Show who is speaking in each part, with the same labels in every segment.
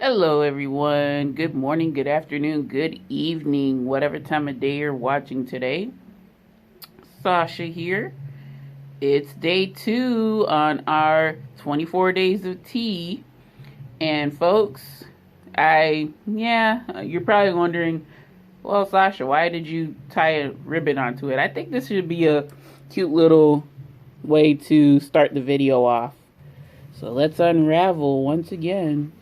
Speaker 1: Hello, everyone. Good morning, good afternoon, good evening, whatever time of day you're watching today. Sasha here. It's day 2 on our 24 days of tea. And folks, you're probably wondering, well, Sasha, why did you tie a ribbon onto it? I think this should be a cute little way to start the video off. So let's unravel once again.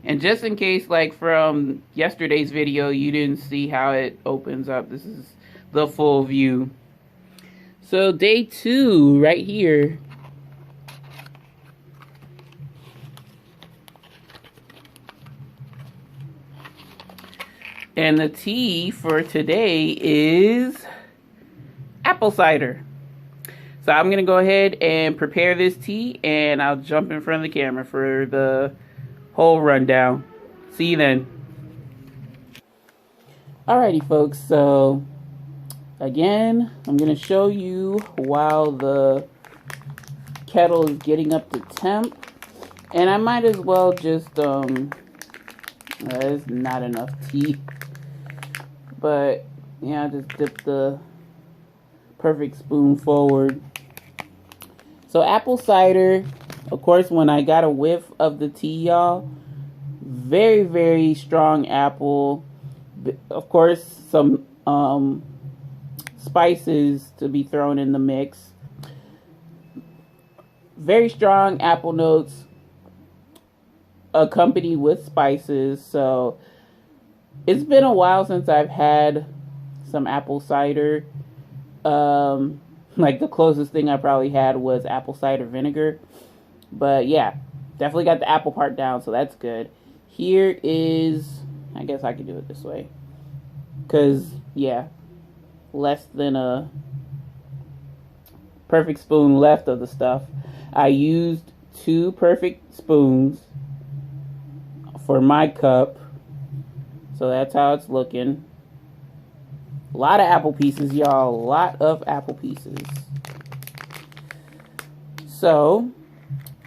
Speaker 1: And just in case, like from yesterday's video, you didn't see how it opens up, this is the full view. So day 2, right here. And the tea for today is apple cider. So I'm going to go ahead and prepare this tea, and I'll jump in front of the camera for the whole rundown. See you then. Alrighty, folks, so again, I'm going to show you while the kettle is getting up to temp. And I might as well just, there's not enough tea. But, yeah, just dip the perfect spoon forward. So apple cider, of course, when I got a whiff of the tea, y'all, very, very strong apple. Of course, some spices to be thrown in the mix. Very strong apple notes accompanied with spices. So it's been a while since I've had some apple cider. Like the closest thing I probably had was apple cider vinegar. But yeah, definitely got the apple part down, so that's good. Here is, I guess I could do it this way. Because, yeah, less than a perfect spoon left of the stuff. I used 2 perfect spoons for my cup. So that's how it's looking. A lot of apple pieces, y'all. A lot of apple pieces. So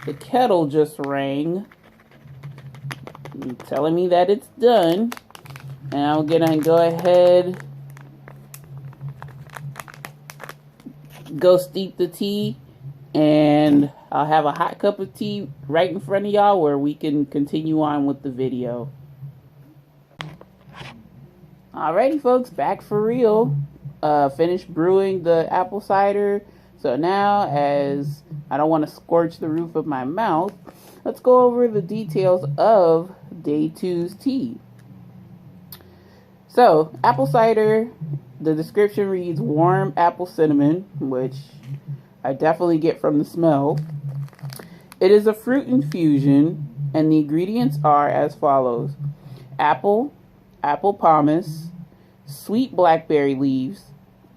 Speaker 1: the kettle just rang, telling me that it's done. And I'm gonna go ahead, go steep the tea, and I'll have a hot cup of tea right in front of y'all where we can continue on with the video. Alrighty, folks, back for real. Finished brewing the apple cider. So now, as I don't want to scorch the roof of my mouth, let's go over the details of day 2's tea. So, apple cider, the description reads warm apple cinnamon, which I definitely get from the smell. It is a fruit infusion, and the ingredients are as follows: apple, apple pomace, sweet blackberry leaves,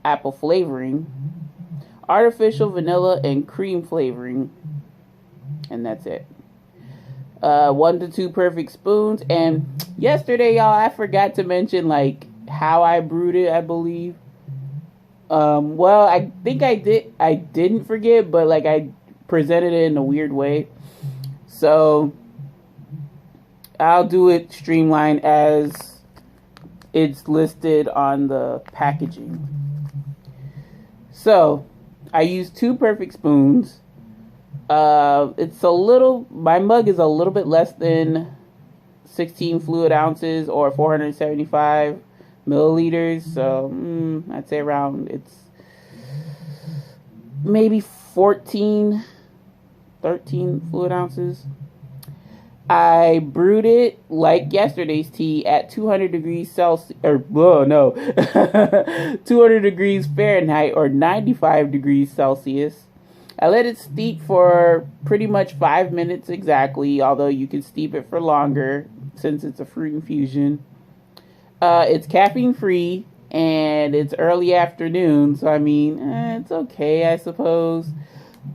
Speaker 1: apple flavoring, artificial vanilla and cream flavoring, and that's it. 1 to 2 perfect spoons. And yesterday, y'all, I forgot to mention like how I brewed it, I believe. Well, I think I didn't forget, but like I presented it in a weird way. So I'll do it streamlined as it's listed on the packaging. So I used 2 perfect spoons. My mug is a little bit less than 16 fluid ounces or 475 milliliters. So I'd say around, it's maybe 13 fluid ounces. I brewed it like yesterday's tea at 200 degrees Celsius, 200 degrees Fahrenheit or 95 degrees Celsius. I let it steep for pretty much 5 minutes exactly, although you can steep it for longer since it's a fruit infusion. It's caffeine free and it's early afternoon, so I mean, it's okay, I suppose.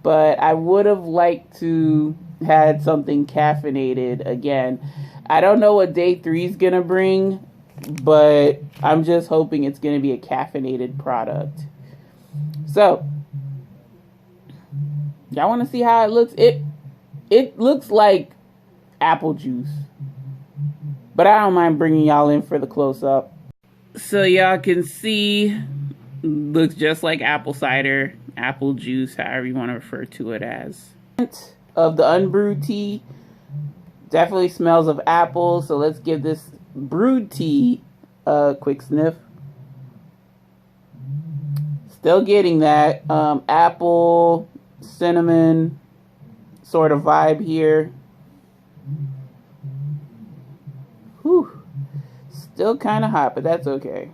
Speaker 1: But I would have liked to had something caffeinated again. I don't know what day 3 is gonna bring, but I'm just hoping it's gonna be a caffeinated product. So Y'all want to see how it looks? It looks like apple juice, but I don't mind bringing y'all in for the close-up. So y'all can see, looks just like apple cider, apple juice, however you want to refer to it as. Of the unbrewed tea, definitely smells of apple, so let's give this brewed tea a quick sniff. Still getting that apple, cinnamon sort of vibe here. Whew. Still kind of hot, but that's okay.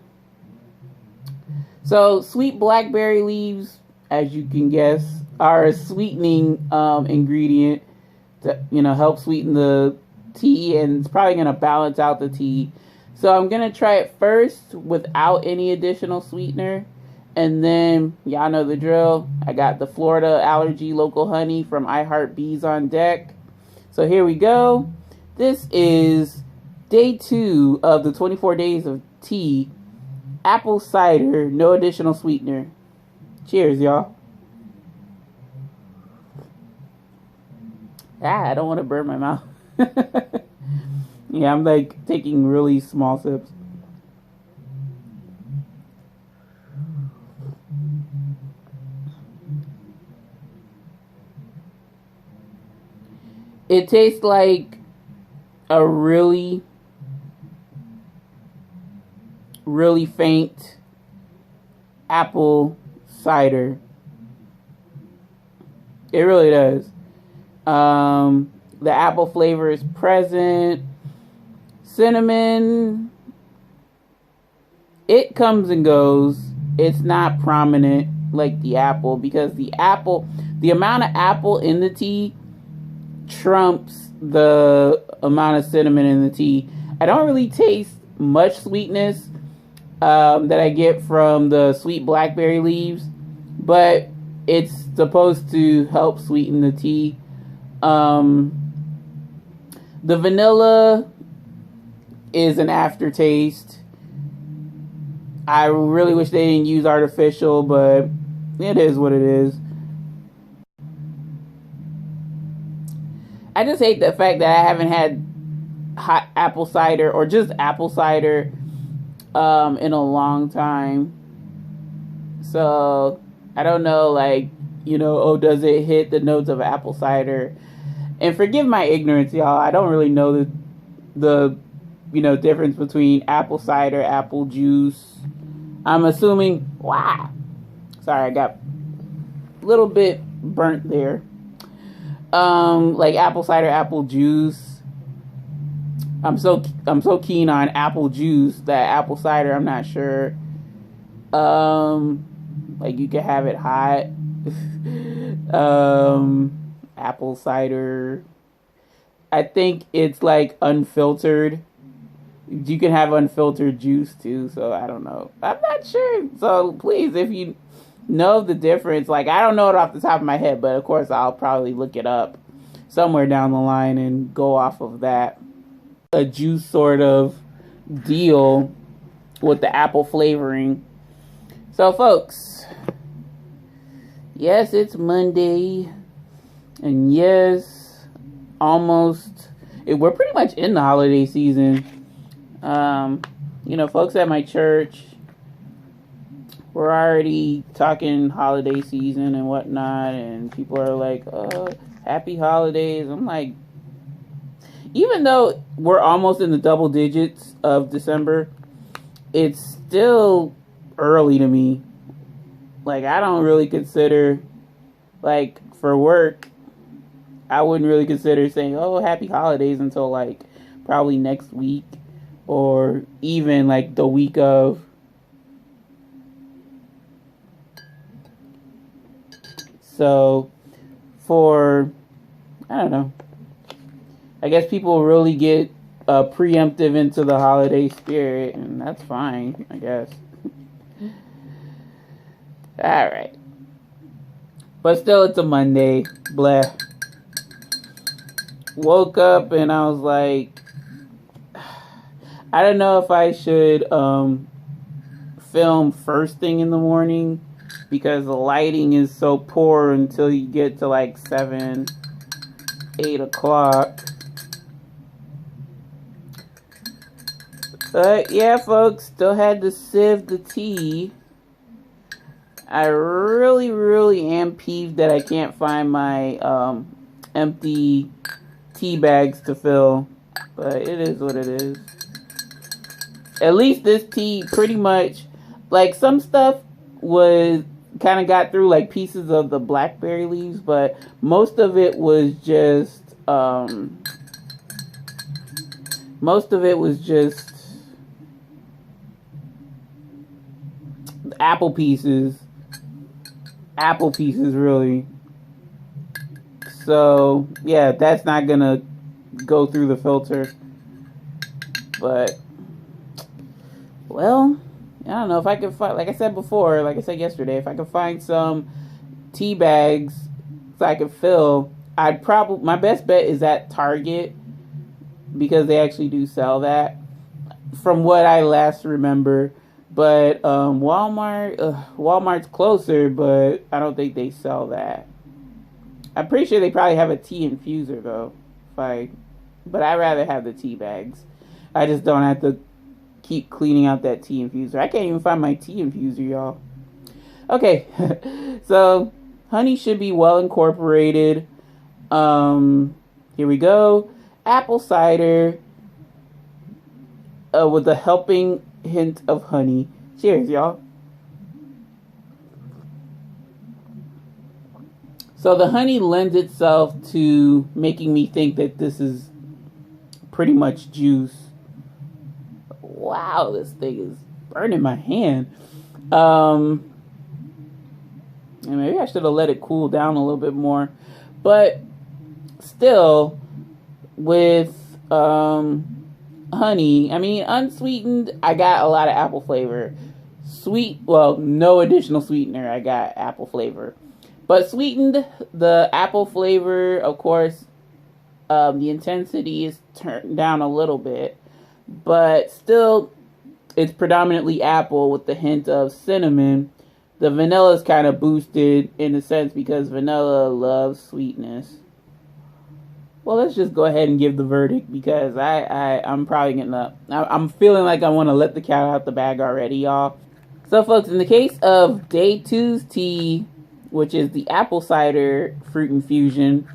Speaker 1: So sweet blackberry leaves, as you can guess, are a sweetening ingredient to, help sweeten the tea, and it's probably going to balance out the tea. So I'm going to try it first without any additional sweetener. And then, y'all know the drill. I got the Florida Allergy Local Honey from I Heart Bees on deck. So here we go. This is day 2 of the 24 days of tea. Apple cider, no additional sweetener. Cheers, y'all. I don't want to burn my mouth. Yeah, I'm like taking really small sips. It tastes like a really, really faint apple cider. It really does. The apple flavor is present. Cinnamon, it comes and goes. It's not prominent like the apple, because the amount of apple in the tea trumps the amount of cinnamon in the tea. I don't really taste much sweetness that I get from the sweet blackberry leaves, but it's supposed to help sweeten the tea. The vanilla is an aftertaste. I really wish they didn't use artificial, but it is what it is. I just hate the fact that I haven't had hot apple cider or just apple cider in a long time. So I don't know, does it hit the notes of apple cider? And forgive my ignorance, y'all. I don't really know the difference between apple cider, apple juice. I'm assuming, wow. Sorry, I got a little bit burnt there. Like apple cider, apple juice. I'm so keen on apple juice that apple cider, I'm not sure. Like you can have it hot. Apple cider, I think it's like unfiltered. You can have unfiltered juice too, so I don't know. I'm not sure. So please, if you know the difference, I don't know it off the top of my head, but of course I'll probably look it up somewhere down the line and go off of that. A juice sort of deal with the apple flavoring. So folks, yes, it's Monday, and yes, we're pretty much in the holiday season. Folks at my church, we're already talking holiday season and whatnot, and people are like, oh, happy holidays. I'm like, even though we're almost in the double digits of December, it's still early to me. I don't really consider, for work, I wouldn't really consider saying, oh, happy holidays until, probably next week, or even, the week of. So, I don't know. I guess people really get preemptive into the holiday spirit, and that's fine, I guess. Alright. But still, it's a Monday. Bleh. Woke up and I was like, I don't know if I should film first thing in the morning, because the lighting is so poor until you get to like 7, 8 o'clock. But yeah, folks, still had to sieve the tea. I really am peeved that I can't find my empty tea bags to fill. But it is what it is. At least this tea pretty much, like some stuff was kind of got through, like pieces of the blackberry leaves, but most of it was just apple pieces really. So yeah, that's not gonna go through the filter. But well, I don't know if I can find, like I said before, like I said yesterday, if I could find some tea bags so I could fill, I'd probably, my best bet is at Target, because they actually do sell that from what I last remember. But Walmart's closer, but I don't think they sell that. I'm pretty sure they probably have a tea infuser though. But I'd rather have the tea bags. I just don't have to keep cleaning out that tea infuser. I can't even find my tea infuser, y'all. Okay, so honey should be well incorporated. Here we go. Apple cider with a helping hint of honey. Cheers, y'all. So the honey lends itself to making me think that this is pretty much juice. Wow, this thing is burning my hand. And maybe I should have let it cool down a little bit more. But still, with honey, I mean, unsweetened, I got a lot of apple flavor. Sweet, well, no additional sweetener, I got apple flavor. But sweetened, the apple flavor, of course, the intensity is turned down a little bit. But still, it's predominantly apple with the hint of cinnamon. The vanilla is kind of boosted in a sense because vanilla loves sweetness. Well, let's just go ahead and give the verdict, because I'm probably I'm feeling like I want to let the cat out the bag already, y'all. So, folks, in the case of day 2's tea, which is the apple cider fruit infusion,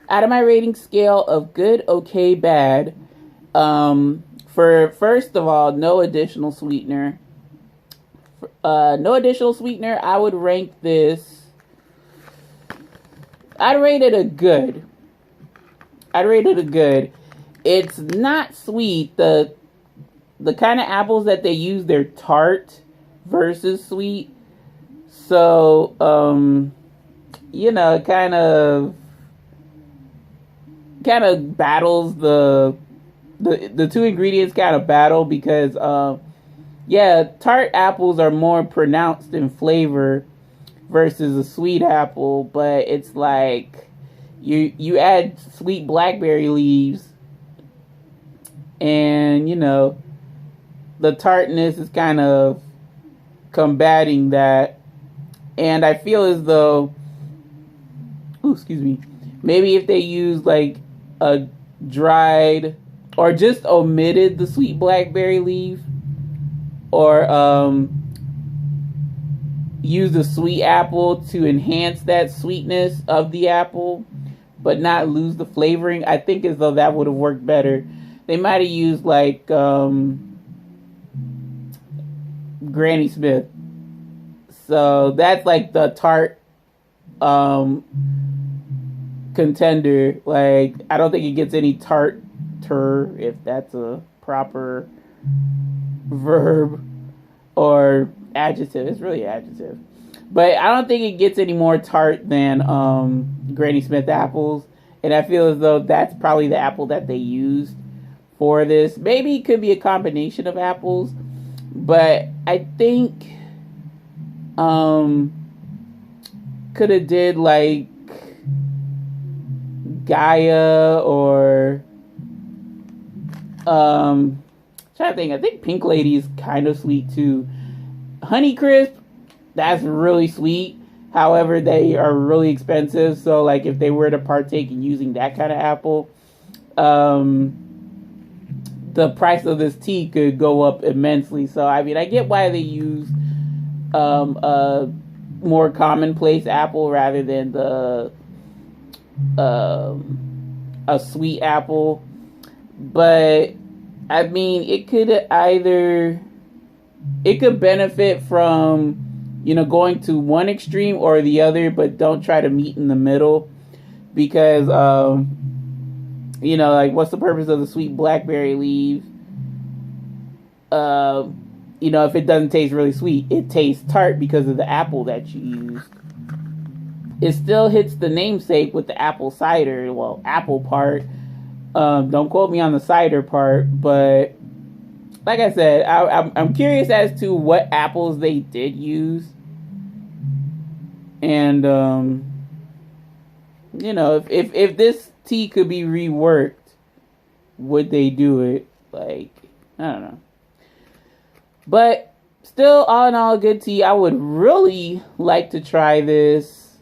Speaker 1: out of my rating scale of good, okay, bad, for first of all, no additional sweetener. I would rank this. I'd rate it a good. It's not sweet. The kind of apples that they use, they're tart versus sweet. So, it kind of battles the two ingredients kind of battle, because tart apples are more pronounced in flavor versus a sweet apple, but it's like you add sweet blackberry leaves, and the tartness is kind of combating that. And I feel as though, maybe if they use like a dried, or just omitted the sweet blackberry leaf, or use the sweet apple to enhance that sweetness of the apple, but not lose the flavoring, I think as though that would have worked better. They might have used like Granny Smith. So that's like the tart contender. Like, I don't think it gets any tarter, if that's a proper verb or adjective. It's really adjective. But I don't think it gets any more tart than Granny Smith apples. And I feel as though that's probably the apple that they used for this. Maybe it could be a combination of apples. But I think could have did like Gaia, or trying to think. I think Pink Lady is kind of sweet too. Honeycrisp, that's really sweet. However, they are really expensive. So, like, if they were to partake in using that kind of apple, the price of this tea could go up immensely. So, I mean, I get why they use a more commonplace apple rather than a sweet apple. But I mean, it could benefit from, going to one extreme or the other, but don't try to meet in the middle, because like, what's the purpose of the sweet blackberry leaves? If it doesn't taste really sweet, it tastes tart because of the apple that you used. It still hits the namesake with the apple cider, well, apple part. Don't quote me on the cider part, but like I said, I'm curious as to what apples they did use. And, if this tea could be reworked, would they do it? Like, I don't know. But still, all in all, good tea. I would really like to try this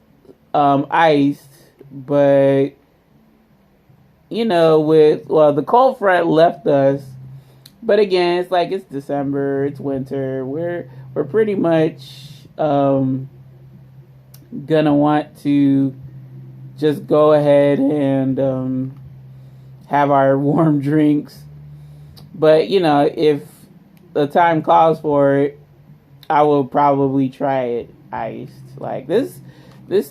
Speaker 1: iced, but the cold front left us. But again, it's like, it's December, it's winter. We're pretty much gonna want to just go ahead and have our warm drinks. But if the time calls for it, I will probably try it iced. Like, this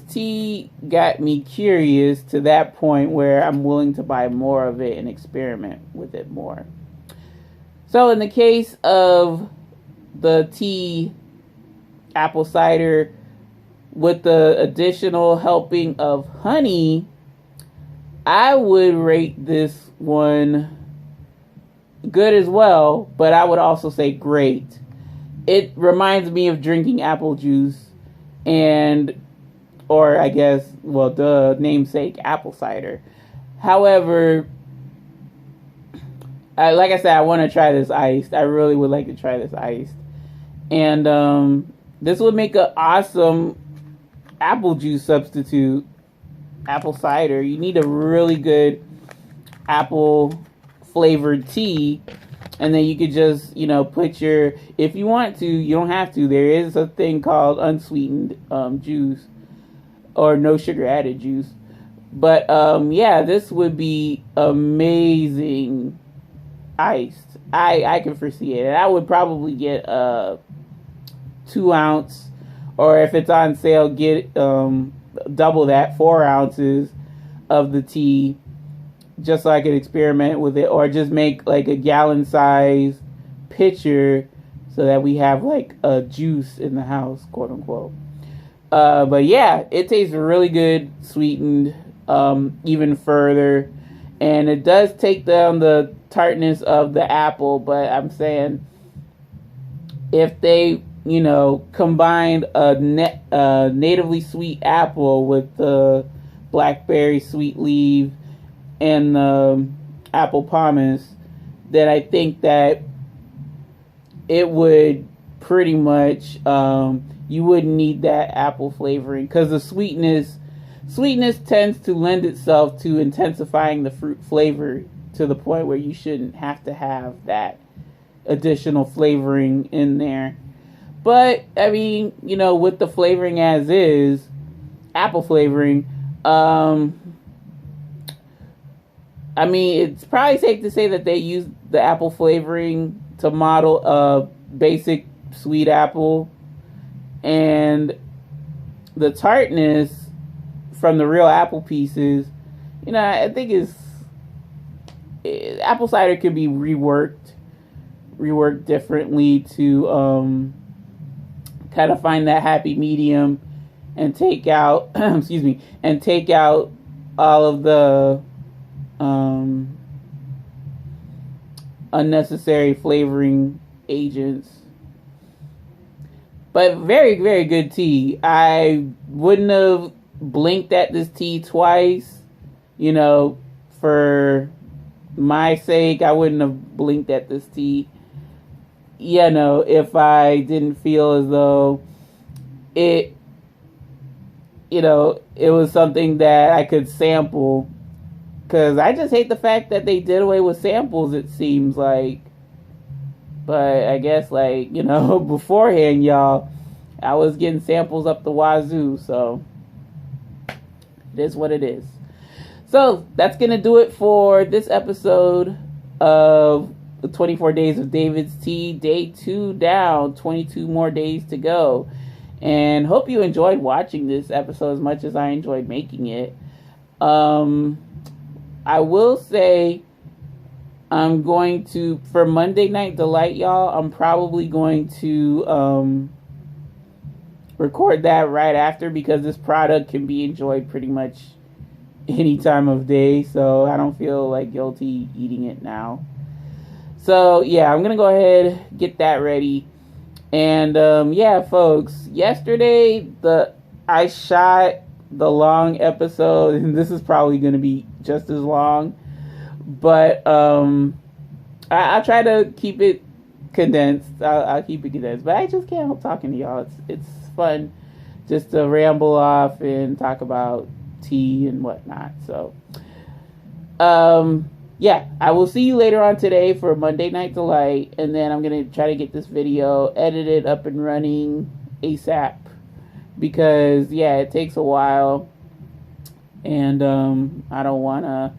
Speaker 1: tea got me curious to that point where I'm willing to buy more of it and experiment with it more. So in the case of the tea apple cider with the additional helping of honey, I would rate this one good as well, but I would also say great. It reminds me of drinking apple juice, or I guess, well, the namesake apple cider. However, like I said, I want to try this iced. I really would like to try this iced. And this would make an awesome apple juice substitute. Apple cider. You need a really good apple flavored tea. And then you could just, put if you want to, you don't have to. There is a thing called unsweetened juice, or no sugar added juice. But yeah, this would be amazing iced. I can foresee it. And I would probably get a 2 ounce, or if it's on sale, get double that, 4 ounces of the tea, just so I could experiment with it, or just make like a gallon size pitcher so that we have like a juice in the house, quote unquote. But yeah, it tastes really good, sweetened even further, and it does take down the tartness of the apple. But I'm saying, if they combined a natively sweet apple with the blackberry sweet leaf and the apple pomace, then I think that it would pretty much, you wouldn't need that apple flavoring, because the sweetness tends to lend itself to intensifying the fruit flavor to the point where you shouldn't have to have that additional flavoring in there. But I mean, with the flavoring as is, apple flavoring, I mean, it's probably safe to say that they use the apple flavoring to model a basic sweet apple, and the tartness from the real apple pieces, I think apple cider could be reworked differently to kind of find that happy medium and take out take out all of the unnecessary flavoring agents. But very, very good tea. I wouldn't have blinked at this tea twice. For my sake, I wouldn't have blinked at this tea. If I didn't feel as though it, it was something that I could sample. Because I just hate the fact that they did away with samples, it seems like. But I guess, like, beforehand, y'all, I was getting samples up the wazoo. So it is what it is. So that's going to do it for this episode of the 24 Days of David's Tea. Day 2 down, 22 more days to go. And hope you enjoyed watching this episode as much as I enjoyed making it. I will say I'm going to, for Monday Night Delight, y'all, I'm probably going to record that right after, because this product can be enjoyed pretty much any time of day, so I don't feel like guilty eating it now. So yeah, I'm gonna go ahead, get that ready. And yeah, folks, yesterday I shot the long episode, and this is probably going to be just as long, but I try to keep it condensed. I'll keep it condensed, but I just can't help talking to y'all. It's fun just to ramble off and talk about tea and whatnot. So yeah, I will see you later on today for Monday Night Delight, and then I'm going to try to get this video edited, up and running ASAP, because yeah, it takes a while, and I don't want to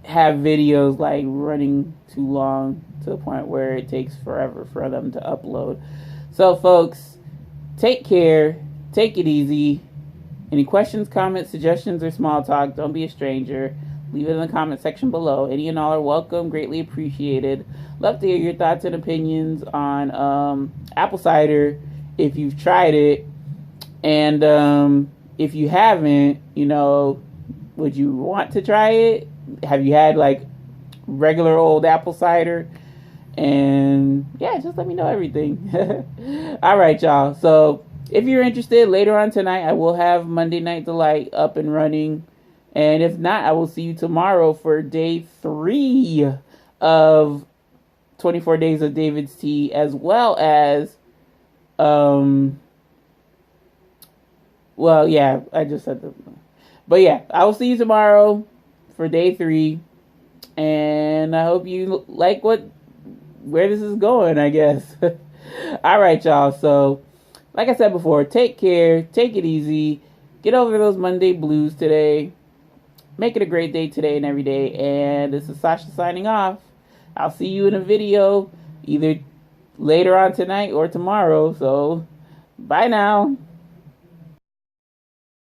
Speaker 1: have videos like running too long to the point where it takes forever for them to upload. So folks, take care, take it easy. Any questions, comments, suggestions, or small talk, don't be a stranger. Leave it in the comment section below. Any and all are welcome, greatly appreciated. Love to hear your thoughts and opinions on apple cider, if you've tried it. And if you haven't, would you want to try it? Have you had like regular old apple cider? And yeah, just let me know everything. All right, y'all. So if you're interested, later on tonight, I will have Monday Night Delight up and running. And if not, I will see you tomorrow for day 3 of 24 Days of David's Tea, as well as, well, yeah, I just said that. But yeah, I will see you tomorrow for day 3. And I hope you like where this is going, I guess. All right, y'all. So, like I said before, take care, take it easy, get over those Monday blues today. Make it a great day today and every day. And this is Sasha signing off. I'll see you in a video either later on tonight or tomorrow. So, bye now.